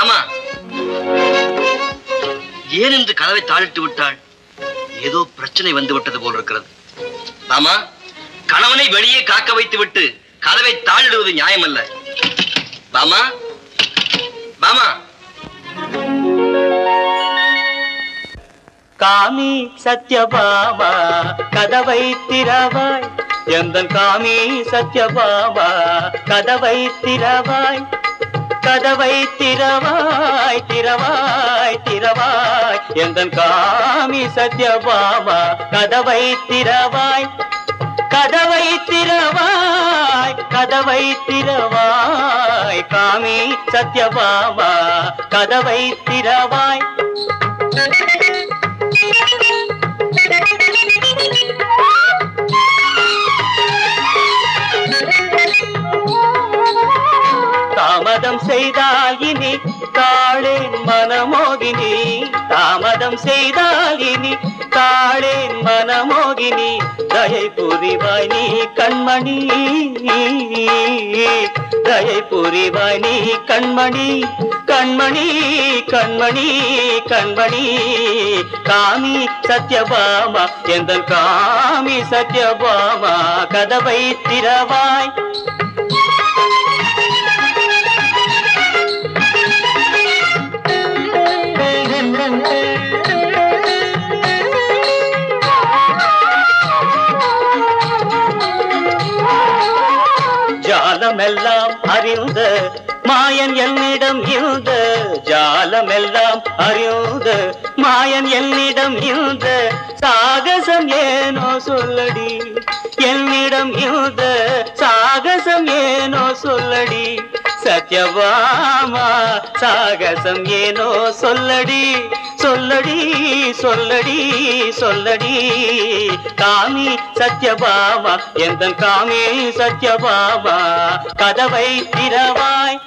பாமா ஏன் என்று கதவை தாளிட்டு விட்டாள்? ஏதோ பிரச்சனை வந்து விட்டது போல் இருக்கிறது. பாமா, கணவனை வெளியே காக்க வைத்து விட்டு கதவை தாளிடுவது நியாயமல்ல. பாமா, பாமா. காமி சத்யபாமா கதவை திறவாய், எந்தன் காமி சத்யபாமா கதவை திறவாய், கதவை திறவாய் திறவாய் திறவாய், எந்தன் காமி சத்யபாமா கதவை திறவாய், கதவை திறவாய் கதவை திறவாய், காமி சத்யபாமா கதவை திறவாய். தாமதம் செய்தால் இனி தாளேன் மனமோகினி, தாமதம் செய்தால் இனி தாளேன் மனமோகினி, தயை புரிவாய் நீ கண்மணி, தயை புரிவாய் நீ கண்மணி, கண்மணி கண்மணி கண்மணி, காமி சத்யபாமா எந்தன் காமி சத்யபாமா கதவை திறவாய். ஜாலமெல்லாம் அறிந்த மாயன் என்னிடம் இருந்த, ஜாலமெல்லாம் அறிந்த மாயன் என்னிடம் இருந்த, சாகசம் ஏனோ சொல்லடி, என்னிடம் இருந்த சாகசம் ஏனோ சொல்லடி, சத்யபாமா சாகசம் ஏனோ சொல்லடி, சொல்லடி சொல்லடி சொல்லடி, காமி சத்யபாமா எந்தன் காமி சத்யபாமா கதவை திறவாய்.